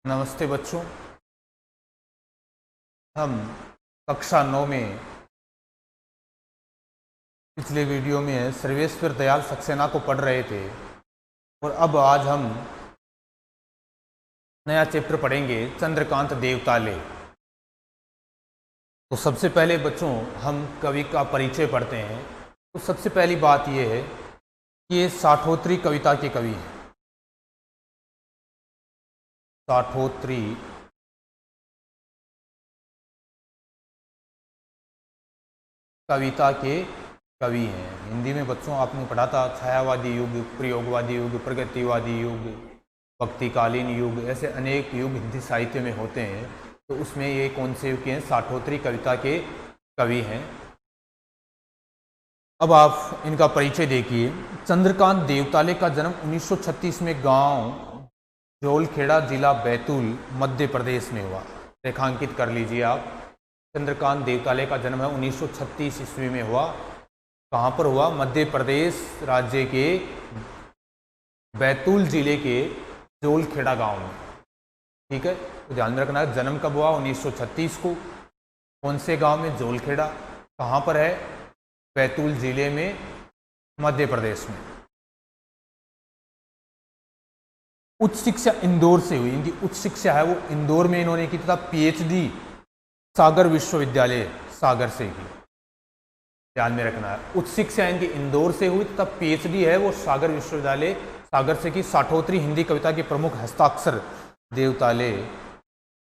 नमस्ते बच्चों। हम कक्षा 9 में पिछले वीडियो में सर्वेश्वर दयाल सक्सेना को पढ़ रहे थे और अब आज हम नया चैप्टर पढ़ेंगे, चंद्रकांत देवताले। तो सबसे पहले बच्चों हम कवि का परिचय पढ़ते हैं। तो सबसे पहली बात यह है कि ये साठोत्री कविता के कवि हैं। साठोत्री कविता के कवि हैं। हिंदी में बच्चों आपने पढ़ा था छायावादी युग, प्रयोगवादी युग, प्रगतिवादी युग, भक्तिकालीन युग, ऐसे अनेक युग हिंदी साहित्य में होते हैं। तो उसमें ये कौन से युग के हैं? साठोत्री कविता के कवि हैं। अब आप इनका परिचय देखिए। चंद्रकांत देवताले का जन्म 1936 में गांव जोलखेड़ा, जिला बैतूल, मध्य प्रदेश में हुआ। रेखांकित कर लीजिए आप। चंद्रकांत देवताले का जन्म है 1936 ईस्वी में हुआ। कहाँ पर हुआ? मध्य प्रदेश राज्य के बैतूल जिले के जोलखेड़ा गांव में। ठीक है, तो ध्यान में रखना है। जन्म कब हुआ? 1936 को। कौन से गांव में? जोलखेड़ा। कहाँ पर है? बैतूल जिले में, मध्य प्रदेश में। उच्च शिक्षा इंदौर से हुई। इनकी उच्च शिक्षा है वो इंदौर में इन्होंने की तथा पीएचडी सागर विश्वविद्यालय सागर से की। ध्यान में रखना है, उच्च शिक्षा इनकी इंदौर से हुई तथा पीएचडी है वो सागर विश्वविद्यालय सागर से की। साठोत्री हिंदी कविता के प्रमुख हस्ताक्षर देवताले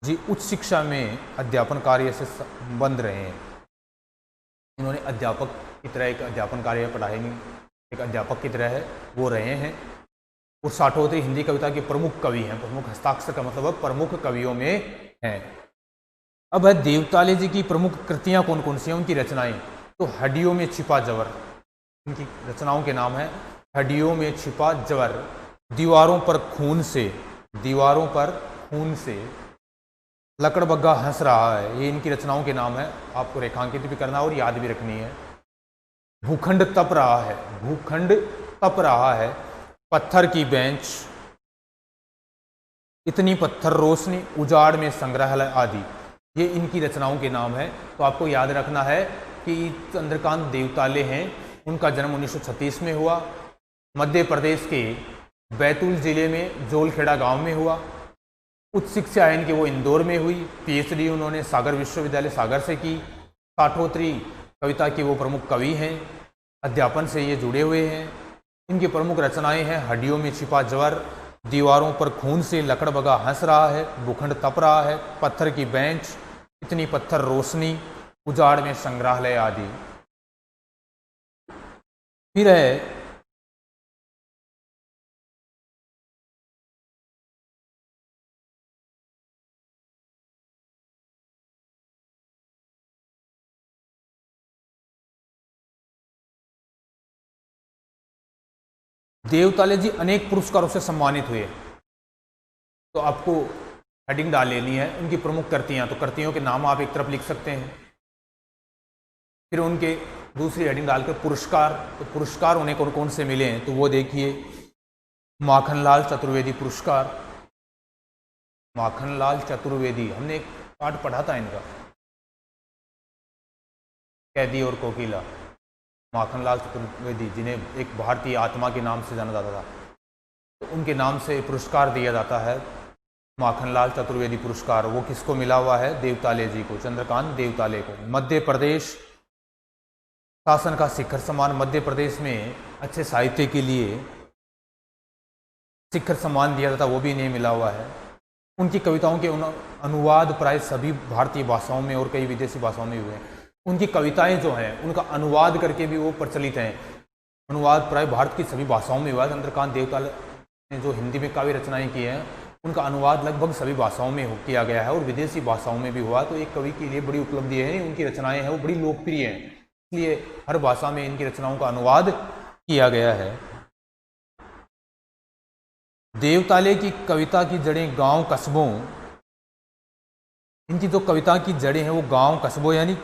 जी उच्च शिक्षा में अध्यापन कार्य से संबंध रहे हैं। इन्होंने अध्यापक की तरह एक अध्यापन कार्य पढ़ाएंगे, एक अध्यापक की तरह है वो रहे हैं। और साठोत्री हिंदी कविता के प्रमुख कवि हैं। प्रमुख हस्ताक्षर का मतलब है प्रमुख कवियों में हैं। अब है देवताले जी की प्रमुख कृतियां कौन कौन सी हैं, उनकी रचनाएं। तो हड्डियों में छिपा जवर, इनकी रचनाओं के नाम है हड्डियों में छिपा जवर, दीवारों पर खून से, दीवारों पर खून से, लकड़बग्गा हंस रहा है, ये इनकी रचनाओं के नाम है। आपको रेखांकित भी करना और याद भी रखनी है। भूखंड तप रहा है, भूखंड तप रहा है, पत्थर की बेंच, इतनी पत्थर रोशनी, उजाड़ में संग्रहालय आदि, ये इनकी रचनाओं के नाम है। तो आपको याद रखना है कि चंद्रकांत देवताले हैं, उनका जन्म 1936 में हुआ। मध्य प्रदेश के बैतूल जिले में जोलखेड़ा गांव में हुआ। उच्च शिक्षा है इनकी वो इंदौर में हुई। पीएचडी उन्होंने सागर विश्वविद्यालय सागर से की। साठोत्री कविता के वो प्रमुख कवि हैं, अध्यापन से ये जुड़े हुए हैं। इनकी प्रमुख रचनाएं हैं हड्डियों में छिपा जवर, दीवारों पर खून से, लकड़बग्गा हंस रहा है, भूखंड तप रहा है, पत्थर की बेंच, इतनी पत्थर रोशनी, उजाड़ में संग्रहालय आदि। फिर है देवताले जी अनेक पुरस्कारों से सम्मानित हुए। तो आपको हेडिंग डाल लेनी है उनकी प्रमुख कृतियां। तो कृतियों के नाम आप एक तरफ लिख सकते हैं। फिर उनके दूसरी हेडिंग डालकर पुरस्कार। तो पुरस्कार उन्हें कौन कौन से मिले हैं तो वो देखिए। माखनलाल चतुर्वेदी पुरस्कार, माखनलाल चतुर्वेदी, हमने एक पाठ पढ़ा था इनका, कैदी और कोकिला। माखनलाल चतुर्वेदी जिन्हें एक भारतीय आत्मा के नाम से जाना जाता था, तो उनके नाम से पुरस्कार दिया जाता है माखनलाल चतुर्वेदी पुरस्कार। वो किसको मिला हुआ है? देवताले जी को, चंद्रकांत देवताले को। मध्य प्रदेश शासन का शिखर सम्मान, मध्य प्रदेश में अच्छे साहित्य के लिए शिखर सम्मान दिया जाता, वो भी इन्हें मिला हुआ है। उनकी कविताओं के अनुवाद प्राय सभी भारतीय भाषाओं में और कई विदेशी भाषाओं में हुए हैं। उनकी कविताएं जो हैं उनका अनुवाद करके भी वो प्रचलित हैं। अनुवाद प्राय भारत की सभी भाषाओं में हुआ है। चंद्रकांत देवताले ने जो हिंदी में काव्य रचनाएं की हैं उनका अनुवाद लगभग सभी भाषाओं में किया गया है और विदेशी भाषाओं में भी हुआ। तो एक कवि के लिए बड़ी उपलब्धि है। उनकी रचनाएं हैं वो बड़ी लोकप्रिय हैं, इसलिए हर भाषा में इनकी रचनाओं का अनुवाद किया गया है। देवताले की कविता की जड़ें गांव कस्बों, इनकी जो कविता की जड़ें हैं वो गांव कस्बों यानी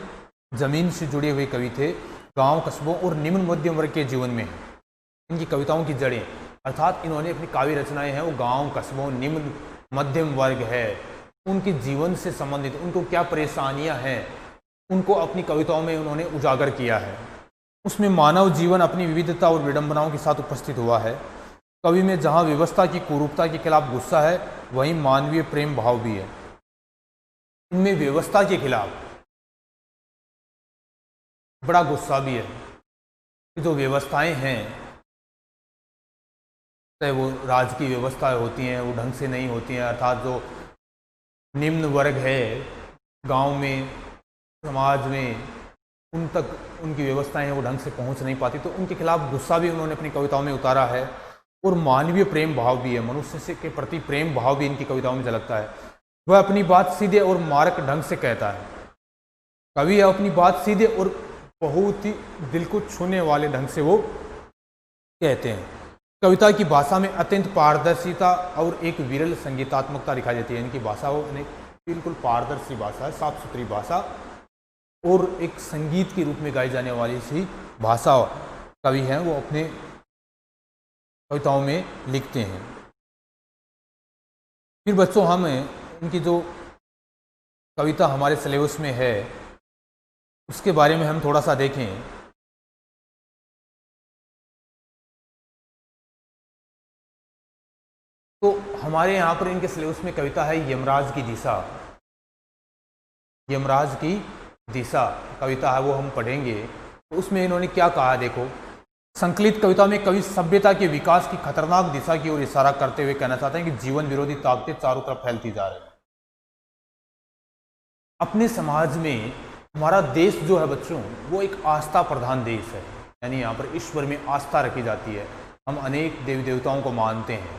जमीन से जुड़े हुए कवि थे। गांव कस्बों और निम्न मध्यम वर्ग के जीवन में इनकी कविताओं की जड़ें, अर्थात इन्होंने अपनी काव्य रचनाएं हैं वो गांव कस्बों, निम्न मध्यम वर्ग है, उनके जीवन से संबंधित उनको क्या परेशानियां हैं, उनको अपनी कविताओं में उन्होंने उजागर किया है। उसमें मानव जीवन अपनी विविधता और विडंबनाओं के साथ उपस्थित हुआ है। कवि में जहाँ व्यवस्था की कुरूपता के खिलाफ गुस्सा है, वहीं मानवीय प्रेम भाव भी है। इनमें व्यवस्था के खिलाफ बड़ा गुस्सा भी है कि जो व्यवस्थाएं हैं, चाहे वो राज की व्यवस्थाएं होती हैं, वो ढंग से नहीं होती हैं, अर्थात जो निम्न वर्ग है गांव में, समाज में, उन तक उनकी व्यवस्थाएं हैं वो ढंग से पहुंच नहीं पाती, तो उनके खिलाफ गुस्सा भी उन्होंने अपनी कविताओं में उतारा है। और मानवीय प्रेम भाव भी है, मनुष्य से के प्रति प्रेम भाव भी इनकी कविताओं में झलकता है। वह अपनी बात सीधे और मार्क ढंग से कहता है। कवि अपनी बात सीधे और बहुत ही दिल को छूने वाले ढंग से वो कहते हैं। कविता की भाषा में अत्यंत पारदर्शिता और एक विरल संगीतात्मकता दिखाई देती है। इनकी भाषा वो बिल्कुल पारदर्शी भाषा है, साफ सुथरी भाषा और एक संगीत के रूप में गाई जाने वाली सी भाषा कवि हैं वो अपने कविताओं में लिखते हैं। फिर बच्चों, हम इनकी जो कविता हमारे सिलेबस में है उसके बारे में हम थोड़ा सा देखें। तो हमारे यहाँ पर इनके सिलेबस में कविता है यमराज की दिशा। यमराज की दिशा कविता है, वो हम पढ़ेंगे। तो उसमें इन्होंने क्या कहा, देखो। संकलित कविता में कवि सभ्यता के विकास की खतरनाक दिशा की ओर इशारा करते हुए कहना चाहते हैं कि जीवन विरोधी ताकतें चारों तरफ फैलती जा रही हैं। अपने समाज में हमारा देश जो है बच्चों, वो एक आस्था प्रधान देश है, यानी यहाँ पर ईश्वर में आस्था रखी जाती है। हम अनेक देवी देवताओं को मानते हैं।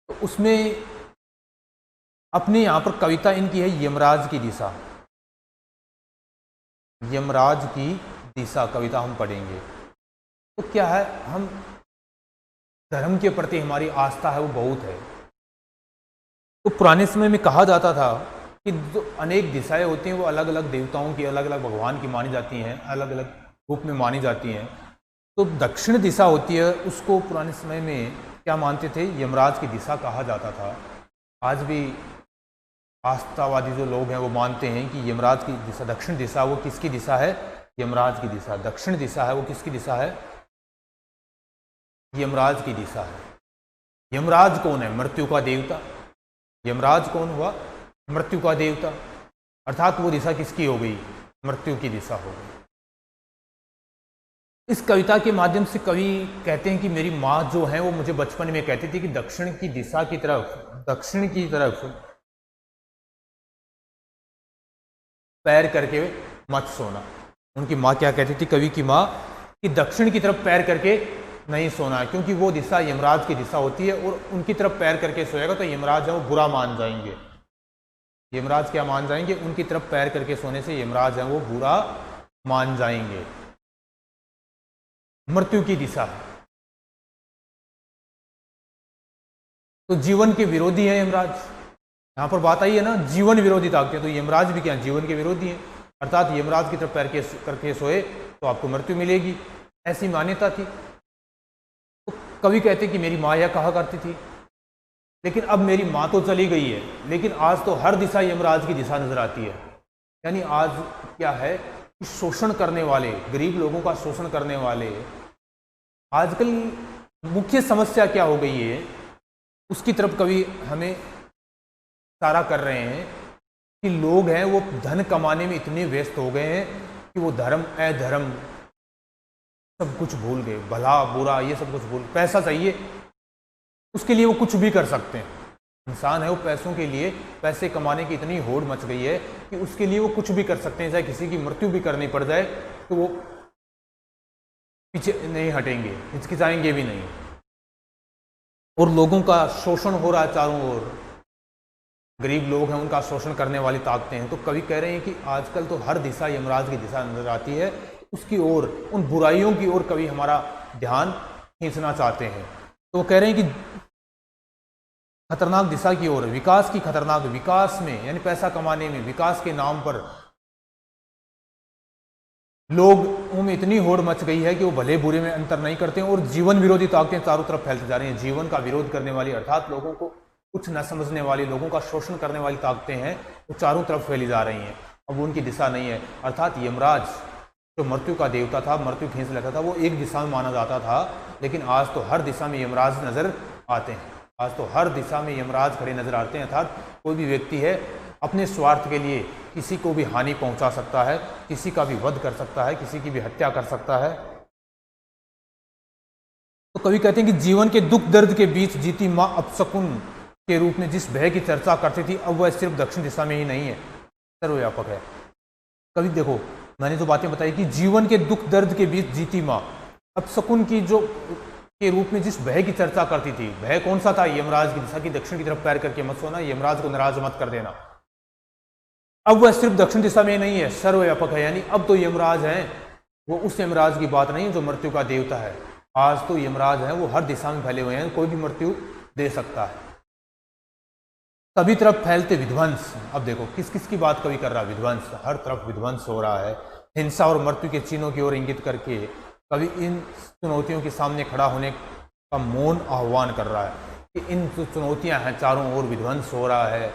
तो उसमें अपने यहाँ पर कविता इनकी है यमराज की दिशा। यमराज की दिशा कविता हम पढ़ेंगे। तो क्या है, हम धर्म के प्रति हमारी आस्था है वो बहुत है। तो पुराने समय में कहा जाता था कि जो अनेक दिशाएं होती हैं वो अलग अलग देवताओं की, अलग अलग भगवान की मानी जाती हैं, अलग अलग रूप में मानी जाती हैं। तो दक्षिण दिशा होती है, उसको पुराने समय में क्या मानते थे, यमराज की दिशा कहा जाता था। आज भी आस्थावादी जो लोग हैं वो मानते हैं कि यमराज की दिशा, दक्षिण दिशा, वो किसकी दिशा है, यमराज की दिशा। दक्षिण दिशा है वो किसकी दिशा है, यमराज की दिशा है। यमराज कौन है, मृत्यु का देवता। यमराज कौन हुआ, मृत्यु का देवता, अर्थात वो दिशा किसकी हो गई, मृत्यु की दिशा हो गई। इस कविता के माध्यम से कवि कहते हैं कि मेरी माँ जो है वो मुझे बचपन में कहती थी कि दक्षिण की दिशा की तरफ, दक्षिण की तरफ पैर करके मत सोना। उनकी माँ क्या कहती थी, कवि की माँ, कि दक्षिण की तरफ पैर करके नहीं सोना है, क्योंकि वो दिशा यमराज की दिशा होती है और उनकी तरफ पैर करके सोएगा तो यमराज है वो बुरा मान जाएंगे। यमराज क्या मान जाएंगे, उनकी तरफ पैर करके सोने से यमराज है वो बुरा मान जाएंगे। मृत्यु की दिशा, तो जीवन के विरोधी है यमराज। यहां पर बात आई है ना, जीवन विरोधी ताकतें, तो यमराज भी क्या, जीवन के विरोधी हैं। अर्थात यमराज की तरफ पैर करके सोए तो आपको मृत्यु मिलेगी, ऐसी मान्यता थी। तो कवि कहते कि मेरी माँ यह कहा करती थी, लेकिन अब मेरी माँ तो चली गई है, लेकिन आज तो हर दिशा यमराज की दिशा नजर आती है। यानी आज क्या है, शोषण करने वाले, गरीब लोगों का शोषण करने वाले, आजकल मुख्य समस्या क्या हो गई है उसकी तरफ कवि हमें इशारा कर रहे हैं कि लोग हैं वो धन कमाने में इतने व्यस्त हो गए हैं कि वो धर्म अधर्म सब कुछ भूल गए, भला बुरा ये सब कुछ भूल। पैसा चाहिए, उसके लिए वो कुछ भी कर सकते हैं। इंसान है वो पैसों के लिए, पैसे कमाने की इतनी होड़ मच गई है कि उसके लिए वो कुछ भी कर सकते हैं। चाहे किसी की मृत्यु भी करनी पड़ जाए तो वो पीछे नहीं हटेंगे, हिचकिचाएंगे भी नहीं। और लोगों का शोषण हो रहा है चारों ओर, गरीब लोग हैं उनका शोषण करने वाली ताकतें हैं। तो कवि कह रहे हैं कि आजकल तो हर दिशा यमराज की दिशा नजर आती है, उसकी ओर, उन बुराइयों की ओर कवि हमारा ध्यान खींचना चाहते हैं। तो वो कह रहे हैं कि खतरनाक दिशा की ओर, विकास की खतरनाक, विकास में यानी पैसा कमाने में, विकास के नाम पर लोगों में इतनी होड़ मच गई है कि वो भले बुरे में अंतर नहीं करते हैं और जीवन विरोधी ताकतें चारों तरफ फैलती जा रही हैं। जीवन का विरोध करने वाली, अर्थात लोगों को कुछ न समझने वाले लोगों का शोषण करने वाली ताकतें हैं वो चारों तरफ फैली जा रही हैं। अब उनकी दिशा नहीं है, अर्थात यमराज जो मृत्यु का देवता था, मृत्यु खींच लेता था, वो एक दिशा में माना जाता था, लेकिन आज तो हर दिशा में यमराज नजर आते हैं। आज तो हर दिशा में यमराज खड़े नजर आते हैं। अर्थात कोई भी व्यक्ति है अपने स्वार्थ के लिए किसी को भी हानि पहुंचा सकता है, किसी का भी वध कर सकता है, किसी की भी हत्या कर सकता है। तो कवि कहते हैं कि जीवन के दुख दर्द के बीच जीती माँ अपशकुन के रूप में जिस भय की चर्चा करती थी, अब वह सिर्फ दक्षिण दिशा में ही नहीं है, सर्वव्यापक है। कवि देखो, मैंने जो बातें बताई कि जीवन के दुख दर्द के बीच जीती माँ अपशकुन की जो के रूप में जिस भय की चर्चा करती थी, भय कौन सा था? यमराज की दिशा की दक्षिण की तरफ पैर करके मत सोना, यमराज को नाराज मत कर देना। अब वह सिर्फ दक्षिण दिशा में नहीं है, सर्वव्यापक है। यानी अब तो यमराज हैं, वो उस यमराज की बात नहीं है जो मृत्यु का देवता है। आज तो यमराज हैं, वो हर दिशा में फैले हुए हैं, कोई भी मृत्यु दे सकता है। सभी तरफ फैलते विध्वंस। अब देखो किस किस की बात कवि कर रहा है? विध्वंस, हर तरफ विध्वंस हो रहा है। हिंसा और मृत्यु के चिन्हों की ओर इंगित करके कवि इन चुनौतियों के सामने खड़ा होने का मौन आह्वान कर रहा है कि इन जो चुनौतियां हैं, चारों ओर विध्वंस हो रहा है,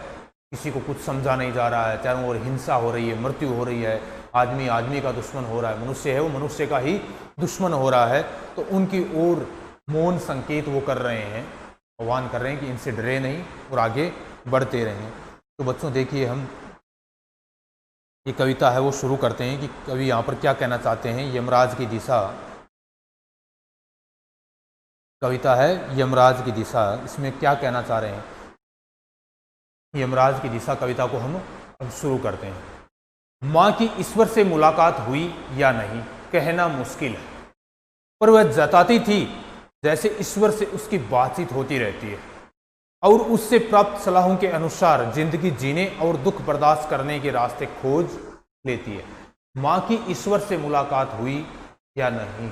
किसी को कुछ समझा नहीं जा रहा है, चारों ओर हिंसा हो रही है, मृत्यु हो रही है, आदमी आदमी का दुश्मन हो रहा है, मनुष्य है वो मनुष्य का ही दुश्मन हो रहा है। तो उनकी ओर मौन संकेत वो कर रहे हैं, आह्वान कर रहे हैं कि इनसे डरे नहीं और आगे बढ़ते रहें। तो बच्चों देखिए, हम ये कविता है वो शुरू करते हैं कि कवि यहाँ पर क्या कहना चाहते हैं। यमराज की दिशा, कविता है यमराज की दिशा, इसमें क्या कहना चाह रहे हैं? यमराज की दिशा कविता को हम अब शुरू करते हैं। माँ की ईश्वर से मुलाकात हुई या नहीं कहना मुश्किल है, पर वह जताती थी जैसे ईश्वर से उसकी बातचीत होती रहती है और उससे प्राप्त सलाहों के अनुसार जिंदगी जीने और दुख बर्दाश्त करने के रास्ते खोज लेती है। माँ की ईश्वर से मुलाकात हुई या नहीं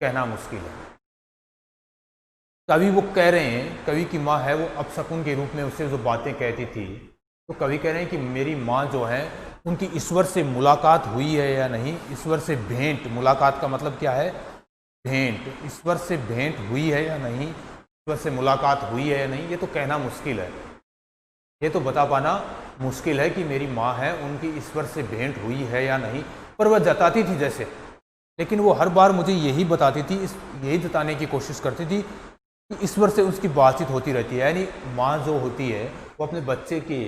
कहना मुश्किल है। कवि वो कह रहे हैं, कवि की माँ है वो अपशकुन के रूप में उससे जो बातें कहती थी, तो कवि कह रहे हैं कि मेरी माँ जो है उनकी ईश्वर से मुलाकात हुई है या नहीं। ईश्वर से भेंट, मुलाकात का मतलब क्या है? भेंट। ईश्वर से भेंट हुई है या नहीं, ईश्वर से मुलाकात हुई है या नहीं, ये तो कहना मुश्किल है, ये तो बता पाना मुश्किल है कि मेरी माँ है उनकी ईश्वर से भेंट हुई है या नहीं। पर वह जताती थी जैसे, लेकिन वो हर बार मुझे यही बताती थी, यही जताने की कोशिश करती थी कि ईश्वर से उसकी बातचीत होती रहती है। यानी माँ जो होती है वो अपने बच्चे के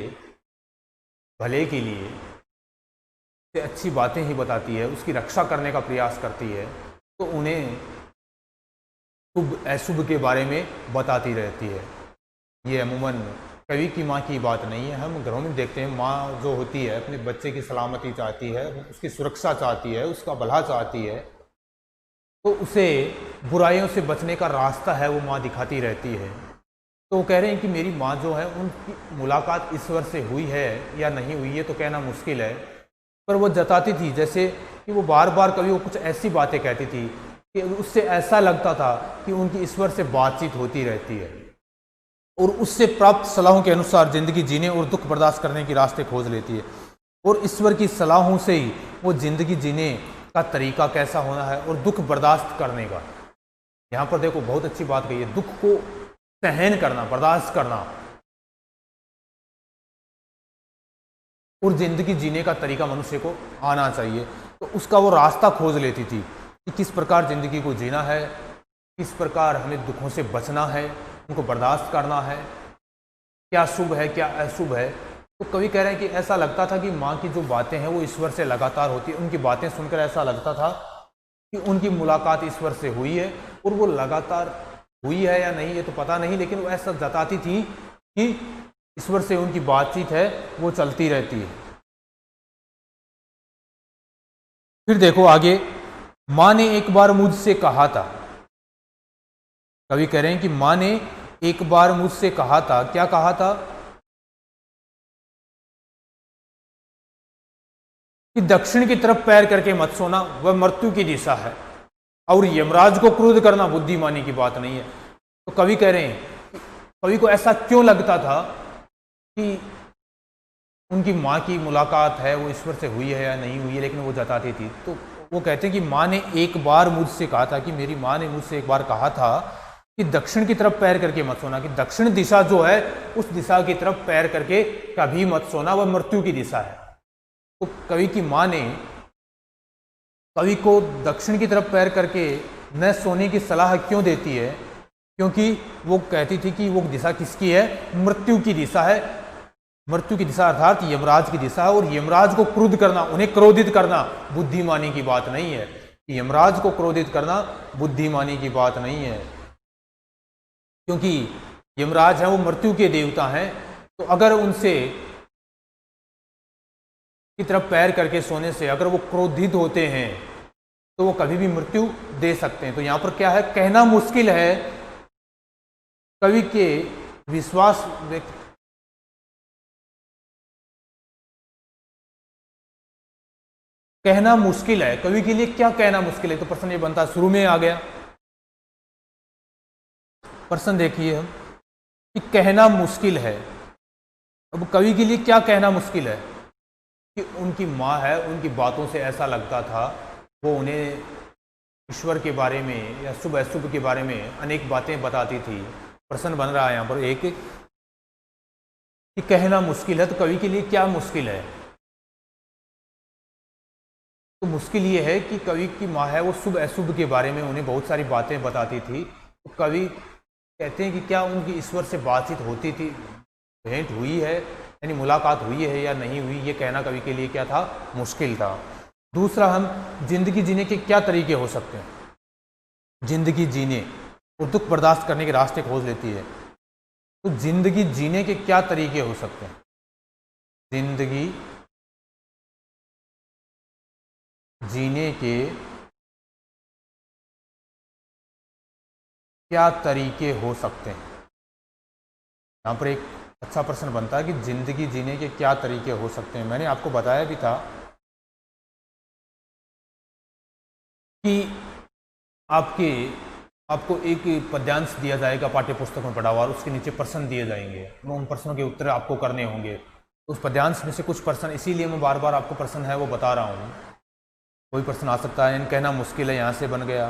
भले के लिए से अच्छी बातें ही बताती है, उसकी रक्षा करने का प्रयास करती है, तो उन्हें शुभ अशुभ के बारे में बताती रहती है। ये अमूमन कवि की माँ की बात नहीं है। हम घरों में देखते हैं माँ जो होती है अपने बच्चे की सलामती चाहती है, उसकी सुरक्षा चाहती है, उसका भला चाहती है, तो उसे बुराइयों से बचने का रास्ता है वो माँ दिखाती रहती है। तो वो कह रहे हैं कि मेरी माँ जो है उनकी मुलाकात ईश्वर से हुई है या नहीं हुई है तो कहना मुश्किल है, पर वो जताती थी जैसे कि वो बार बार कभी वो कुछ ऐसी बातें कहती थी कि उससे ऐसा लगता था कि उनकी ईश्वर से बातचीत होती रहती है और उससे प्राप्त सलाहों के अनुसार जिंदगी जीने और दुख बर्दाश्त करने के रास्ते खोज लेती है। और ईश्वर की सलाहों से ही वो जिंदगी जीने का तरीका कैसा होना है और दुख बर्दाश्त करने का। यहाँ पर देखो बहुत अच्छी बात कही है, दुख को सहन करना, बर्दाश्त करना और जिंदगी जीने का तरीका मनुष्य को आना चाहिए। तो उसका वो रास्ता खोज लेती थी कि किस प्रकार जिंदगी को जीना है, किस प्रकार हमें दुखों से बचना है, उनको बर्दाश्त करना है, क्या शुभ है क्या अशुभ है। तो कवि कह रहे हैं कि ऐसा लगता था कि माँ की जो बातें हैं वो ईश्वर से लगातार होती है। उनकी बातें सुनकर ऐसा लगता था कि उनकी मुलाकात ईश्वर से हुई है, और वो लगातार हुई है या नहीं ये तो पता नहीं, लेकिन वो ऐसा जताती थी कि ईश्वर से उनकी बातचीत है वो चलती रहती है। फिर देखो आगे, माँ ने एक बार मुझसे कहा था, कवि कह रहे हैं कि माँ ने एक बार मुझसे कहा था, क्या कहा था? कि दक्षिण की तरफ पैर करके मत सोना, वह मृत्यु की दिशा है, और यमराज को क्रोध करना बुद्धिमानी की बात नहीं है। तो कवि कह रहे हैं, कवि को ऐसा क्यों लगता था कि उनकी माँ की मुलाकात है वो ईश्वर से हुई है या नहीं हुई है, लेकिन वो जताती थी। तो वो कहते हैं कि माँ ने एक बार मुझसे कहा था, कि मेरी माँ ने मुझसे एक बार कहा था कि दक्षिण की तरफ पैर करके मत सोना, कि दक्षिण दिशा जो है उस दिशा की तरफ पैर करके कभी मत सोना, वह मृत्यु की दिशा है। तो कवि की माँ ने कवि को दक्षिण की तरफ पैर करके न सोने की सलाह क्यों देती है? क्योंकि वो कहती थी कि वो दिशा किसकी है? मृत्यु की दिशा है। मृत्यु की दिशा अर्थात यमराज की दिशा है, और यमराज को क्रुद्ध करना, उन्हें क्रोधित करना बुद्धिमानी की बात नहीं है। यमराज को क्रोधित करना बुद्धिमानी की बात नहीं है, क्योंकि यमराज है वो मृत्यु के देवता हैं। तो अगर उनसे की तरफ पैर करके सोने से अगर वो क्रोधित होते हैं तो वो कभी भी मृत्यु दे सकते हैं। तो यहां पर क्या है? कहना मुश्किल है, कवि के विश्वास कहना मुश्किल है। कवि के लिए क्या कहना मुश्किल है? तो प्रश्न ये बनता है, शुरू में आ गया प्रश्न, देखिए हम कि कहना मुश्किल है। अब कवि के लिए क्या कहना मुश्किल है? कि उनकी माँ है, उनकी बातों से ऐसा लगता था, वो उन्हें ईश्वर के बारे में या शुभ अशुभ के बारे में अनेक बातें बताती थी। प्रश्न बन रहा है यहाँ पर एक कि कहना मुश्किल है, तो कवि के लिए क्या मुश्किल है? तो मुश्किल ये है कि कवि की माँ है वो शुभ अशुभ के बारे में उन्हें बहुत सारी बातें बताती थी। तो कवि कहते हैं कि क्या उनकी ईश्वर से बातचीत होती थी, भेंट हुई है, यानी मुलाकात हुई है या नहीं हुई, ये कहना कवि के लिए क्या था? मुश्किल था। दूसरा, हम जिंदगी जीने के क्या तरीके हो सकते हैं? जिंदगी जीने और दुख बर्दाश्त करने के रास्ते खोज लेती है। तो जिंदगी जीने के क्या तरीके हो सकते हैं? जिंदगी जीने के क्या तरीके हो सकते हैं? यहाँ पर एक अच्छा प्रश्न बनता है कि जिंदगी जीने के क्या तरीके हो सकते हैं। मैंने आपको बताया भी था कि आपको एक पद्यांश दिया जाएगा पाठ्य पुस्तक में पढ़ा हुआ, और उसके नीचे प्रश्न दिए जाएंगे, उन प्रश्नों के उत्तर आपको करने होंगे। उस पद्यांश में से कुछ प्रश्न, इसीलिए मैं बार बार आपको प्रश्न है वो बता रहा हूँ। कोई प्रश्न आ सकता है, कहना मुश्किल है, यहाँ से बन गया,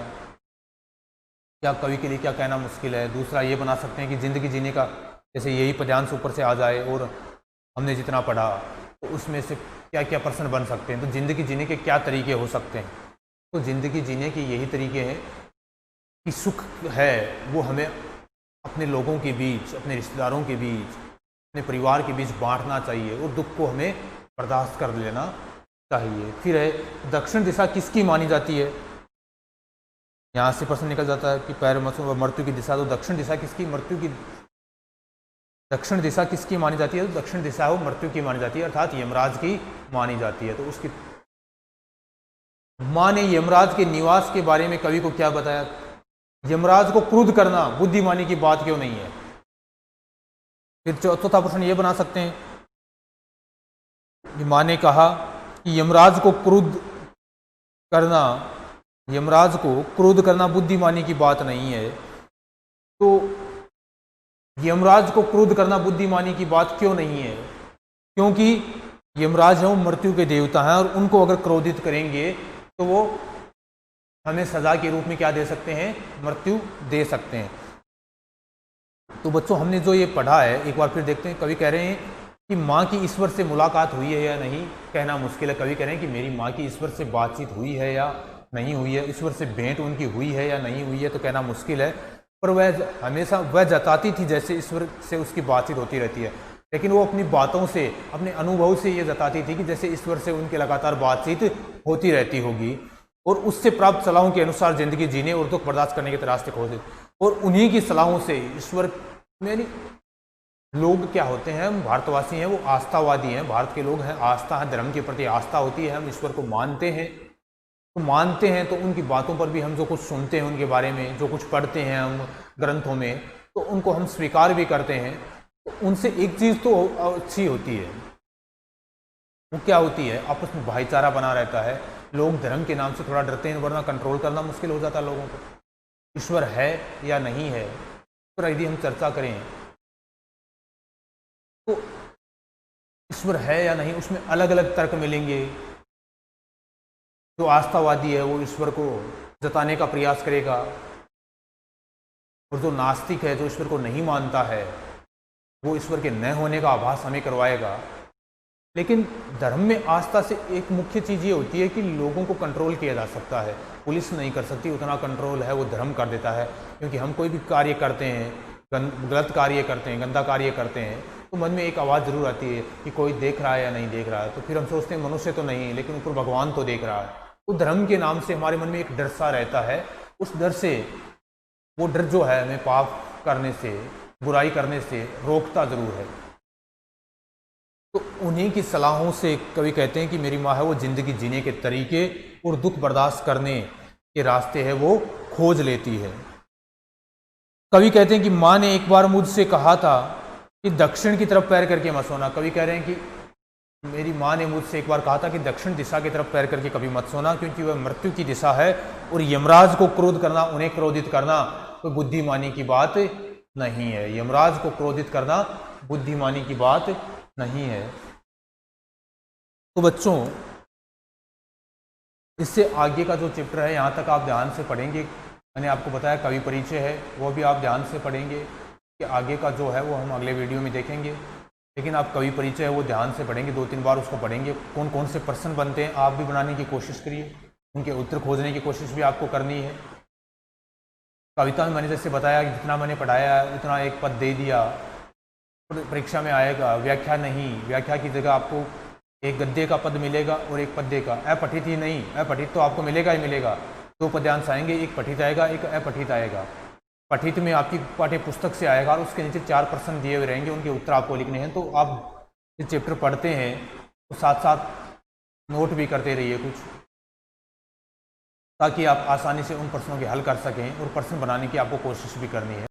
क्या कवि के लिए क्या कहना मुश्किल है। दूसरा ये बना सकते हैं कि जिंदगी जीने का, जैसे यही पद्यांश ऊपर से आ जाए और हमने जितना पढ़ा तो उसमें से क्या क्या प्रश्न बन सकते हैं। तो जिंदगी जीने के क्या तरीके हो सकते हैं? तो जिंदगी जीने के यही तरीके हैं कि सुख है वो हमें अपने लोगों के बीच, अपने रिश्तेदारों के बीच, अपने परिवार के बीच बांटना चाहिए, और दुख को हमें बर्दाश्त कर लेना चाहिए। फिर है, दक्षिण दिशा किसकी मानी जाती है? यहाँ से प्रश्न निकल जाता है कि पैर मृत्यु की दिशा, तो दक्षिण दिशा किसकी? मृत्यु की। दक्षिण दिशा किसकी मानी जाती है? तो दक्षिण दिशा वो मृत्यु की मानी जाती है, अर्थात यमराज की मानी जाती है। तो उसकी माँ ने यमराज के निवास के बारे में कवि को क्या बताया? यमराज को क्रुद्ध करना बुद्धिमानी की बात क्यों नहीं है? फिर चौथा प्रश्न ये बना सकते हैं कि माँ ने कहा कि यमराज को क्रुद्ध करना बुद्धिमानी की बात नहीं है। तो यमराज को क्रुद्ध करना बुद्धिमानी की बात क्यों नहीं है? क्योंकि यमराज है वो मृत्यु के देवता हैं, और उनको अगर क्रोधित करेंगे तो वो हमें सजा के रूप में क्या दे सकते हैं? मृत्यु दे सकते हैं। तो बच्चों, हमने जो ये पढ़ा है एक बार फिर देखते हैं। कवि कह रहे हैं कि माँ की ईश्वर से मुलाकात हुई है या नहीं, कहना मुश्किल है। कवि कह रहे हैं कि मेरी माँ की ईश्वर से बातचीत हुई है या नहीं हुई है, ईश्वर से भेंट उनकी हुई है या नहीं हुई है, तो कहना मुश्किल है। पर वह हमेशा वह जताती थी जैसे ईश्वर से उसकी बातचीत होती रहती है, लेकिन वो अपनी बातों से, अपने अनुभव से ये जताती थी कि जैसे ईश्वर से उनकी लगातार बातचीत होती रहती होगी, और उससे प्राप्त सलाहों के अनुसार जिंदगी जीने और दुख बर्दाश्त करने के रास्ते खोजे। और उन्हीं की सलाहों से ईश्वर में, लोग क्या होते हैं, हम भारतवासी हैं वो आस्थावादी हैं, भारत के लोग हैं, आस्था है, धर्म के प्रति आस्था होती है, हम ईश्वर को मानते हैं। तो उनकी बातों पर भी हम जो कुछ सुनते हैं उनके बारे में, जो कुछ पढ़ते हैं हम ग्रंथों में, तो उनको हम स्वीकार भी करते हैं। तो उनसे एक चीज़ तो अच्छी होती है, वो क्या होती है? आपस में भाईचारा बना रहता है। लोग धर्म के नाम से थोड़ा डरते हैं, वरना कंट्रोल करना मुश्किल हो जाता है लोगों को। ईश्वर है या नहीं है, तो यदि हम चर्चा करें तो ईश्वर है या नहीं, उसमें अलग अलग तर्क मिलेंगे। जो आस्थावादी है वो ईश्वर को जताने का प्रयास करेगा, और जो नास्तिक है, जो ईश्वर को नहीं मानता है, वो ईश्वर के न होने का आभास हमें करवाएगा। लेकिन धर्म में आस्था से एक मुख्य चीज़ ये होती है कि लोगों को कंट्रोल किया जा सकता है। पुलिस नहीं कर सकती उतना कंट्रोल है वो धर्म कर देता है। क्योंकि हम कोई भी कार्य करते हैं, गलत कार्य करते हैं, गंदा कार्य करते हैं, तो मन में एक आवाज़ ज़रूर आती है कि कोई देख रहा है या नहीं देख रहा है। तो फिर हम सोचते हैं मनुष्य तो नहीं, लेकिन ऊपर भगवान तो देख रहा है। तो धर्म के नाम से हमारे मन में एक डर सा रहता है। उस डर से, वो डर जो है हमें पाप करने से, बुराई करने से रोकता ज़रूर है। तो उन्हीं की सलाहों से कवि कहते हैं कि मेरी माँ है वो ज़िंदगी जीने के तरीके और दुख बर्दाश्त करने के रास्ते है वो खोज लेती है। कवि कहते हैं कि माँ ने एक बार मुझसे कहा था कि दक्षिण की तरफ पैर करके मत सोना। कवि कह रहे हैं कि मेरी माँ ने मुझसे एक बार कहा था कि दक्षिण दिशा की तरफ पैर करके कभी मत सोना, क्योंकि वह मृत्यु की दिशा है और यमराज को क्रोध करना, उन्हें क्रोधित करना कोई बुद्धिमानी की बात नहीं है। यमराज को क्रोधित करना बुद्धिमानी की बात नहीं है। तो बच्चों, इससे आगे का जो चैप्टर है यहाँ तक आप ध्यान से पढ़ेंगे। मैंने आपको बताया कवि परिचय है, वो भी आप ध्यान से पढ़ेंगे कि आगे का जो है वो हम अगले वीडियो में देखेंगे। लेकिन आप कवि परिचय है वो ध्यान से पढ़ेंगे, 2-3 बार उसको पढ़ेंगे। कौन कौन से प्रश्न बनते हैं आप भी बनाने की कोशिश करिए, उनके उत्तर खोजने की कोशिश भी आपको करनी है। कविता में मैंने जैसे बताया कि जितना मैंने पढ़ाया उतना एक पद दे दिया, परीक्षा में आएगा। व्याख्या नहीं, व्याख्या की जगह आपको एक गद्य का पद मिलेगा और एक पद्य का। अपठित ही नहीं, अपठित तो आपको मिलेगा ही मिलेगा। 2 पद्यांश आएंगे, एक पठित आएगा, एक अपठित आएगा। पठित में आपकी पाठ्य पुस्तक से आएगा और उसके नीचे 4 प्रश्न दिए हुए रहेंगे, उनके उत्तर आपको लिखने हैं। तो आप इस चैप्टर पढ़ते हैं तो साथ साथ नोट भी करते रहिए कुछ, ताकि आप आसानी से उन प्रश्नों के हल कर सकें और प्रश्न बनाने की आपको कोशिश भी करनी है।